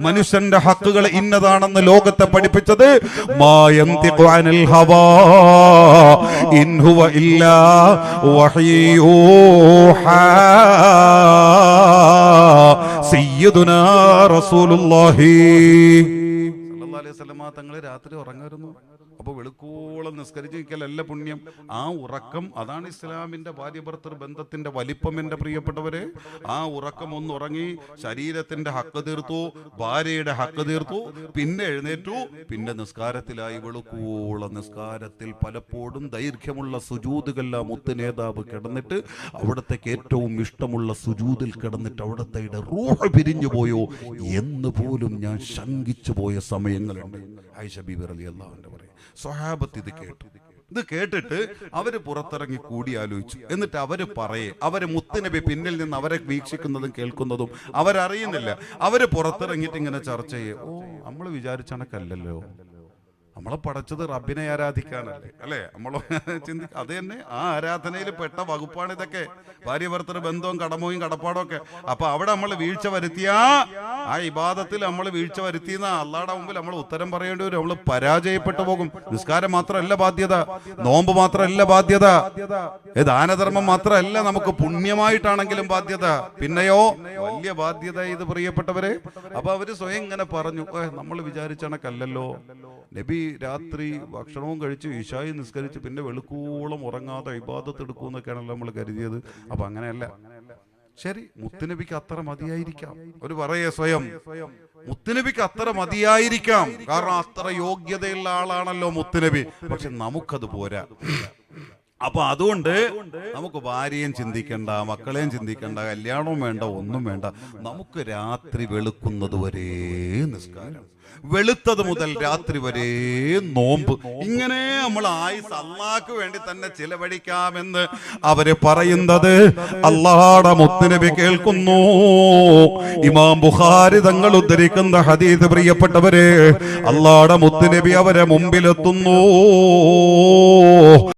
മനുഷ്യന്റെ ഹക്കുകൾ ഇന്നതാണെന്ന് ലോകത്തെ പഠിപ്പിച്ചത് മാ യന്തിഖു അനിൽ ഹവാ ഇൻ ഹുവ ഇല്ലാ വഹ്യൂഹാ സയ്യിദുനാ റസൂലുള്ളാഹി സ്വല്ലല്ലാഹു അലൈഹി വസല്ലം തങ്ങൾ രാത്രി ഉറങ്ങായിരുന്നു. അപ്പൊ വെളുക്കോളം നിസ്കരിച്ച് നിൽക്കലല്ല പുണ്യം. ആ ഉറക്കം അതാണ് ഇസ്ലാമിന്റെ ഭാര്യ ഭർത്തൃ ബന്ധത്തിന്റെ വലിപ്പം. എന്റെ പ്രിയപ്പെട്ടവരെ, ആ ഉറക്കം ഒന്ന് ഉറങ്ങി ശരീരത്തിന്റെ ഹക്ക് തീർത്തു, ഭാര്യയുടെ ഹക്ക് തീർത്തു, പിന്നെ എഴുന്നേറ്റു, പിന്നെ നിസ്കാരത്തിലായി. വെളുക്കോളം നിസ്കാരത്തിൽ പലപ്പോഴും ദൈർഘ്യമുള്ള സുജൂദുകളെല്ലാം മുത്ത് നേതാവ് കിടന്നിട്ട് അവിടത്തേക്ക് ഏറ്റവും ഇഷ്ടമുള്ള സുജൂദിൽ കിടന്നിട്ട് അവിടത്തെ റൂഹ് പിരിഞ്ഞു പോയോ എന്ന് പോലും ഞാൻ ശങ്കിച്ചു പോയ സമയങ്ങളുണ്ട്. ആയിഷ ബീബി റളിയല്ലാഹു അൻഹ പറയും, സ്വഹാബത്ത് ഇത് കേട്ടിട്ട് അവര് പുറത്തിറങ്ങി കൂടിയാലോചിച്ചു. എന്നിട്ട് അവര് അവര് മുത്തുനബി പിന്നിൽ നിന്ന് അവരെ വീക്ഷിക്കുന്നതും കേൾക്കുന്നതും അവരറിയുന്നില്ല. അവര് പുറത്തിറങ്ങിയിട്ട് ഇങ്ങനെ ചർച്ച ചെയ്യും, നമ്മൾ വിചാരിച്ച കണക്കല്ലല്ലോ, നമ്മളെ പടച്ചത് റബ്ബിനെ ആരാധിക്കാനല്ലേ, അല്ലെ? നമ്മളെ ചിന്തിക്കുക അത് തന്നെ. ആ ആരാധനയിൽ പെട്ട വകുപ്പാണ് ഇതൊക്കെ, ഭാര്യ ഭർത്തൃ ബന്ധവും കടമയും കടപ്പാടും ഒക്കെ. അപ്പൊ അവിടെ നമ്മൾ വീഴ്ച വരുത്തിയ, ആ ഇബാദത്തിൽ നമ്മൾ വീഴ്ച വരുത്തിയെന്ന അള്ളാഹുടെ മുമ്പിൽ നമ്മൾ ഉത്തരം പറയേണ്ടി വരും. നമ്മൾ പരാജയപ്പെട്ടു പോകും. നിസ്കാരം മാത്രമല്ല ബാധ്യത, നോമ്പ് മാത്രമല്ല ബാധ്യത, ദാനധർമ്മം മാത്രമല്ല നമുക്ക് പുണ്യമായിട്ടാണെങ്കിലും ബാധ്യത, പിന്നെയോ വലിയ ബാധ്യത ഇത്, പ്രിയപ്പെട്ടവരെ. അപ്പൊ അവര് സ്വയം ഇങ്ങനെ പറഞ്ഞു, നമ്മൾ വിചാരിച്ച കണക്കല്ലല്ലോ. നബി രാത്രി ഭക്ഷണവും കഴിച്ച് ഇശായി നിസ്കരിച്ച് പിന്നെ വെളുക്കോളം ഉറങ്ങാതെ ഇബാദത്ത് എടുക്കൂന്നൊക്കെയാണല്ലോ നമ്മൾ കരുതിയത്. അപ്പൊ അങ്ങനെയല്ല. ശരി, മുത്തുനബിക്ക് അത്ര മതിയായിരിക്കാം. ഒരു പറയേ സ്വയം, മുത്തുനബിക്ക് അത്ര മതിയായിരിക്കാം, കാരണം അത്ര യോഗ്യതയുള്ള ആളാണല്ലോ മുത്തുനബി. പക്ഷെ നമുക്കത് പോരാ. അപ്പൊ അതുകൊണ്ട് നമുക്ക് ഭാര്യയും ചിന്തിക്കണ്ട, മക്കളെയും ചിന്തിക്കണ്ട, കല്യാണവും വേണ്ട, ഒന്നും വേണ്ട. നമുക്ക് രാത്രി വെളുക്കുന്നത് വരെ നിസ്കാരം, വെളുത്തത് മുതൽ രാത്രി വരെ നോമ്പ്. ഇങ്ങനെ നമ്മൾ ആയുസ് അള്ളാഹ്ക്ക് വേണ്ടി തന്നെ ചിലവഴിക്കാമെന്ന് അവര് പറയുന്നത് അള്ളാഹുടെ മുത്തുനബി കേൾക്കുന്നു. ഇമാം ബുഖാരി തങ്ങൾ ഉദ്ധരിക്കുന്ന ഹദീസ്, പ്രിയപ്പെട്ടവരെ, അള്ളാഹുടെ മുത്തുനബി അവരെ മുമ്പിലെത്തുന്നു.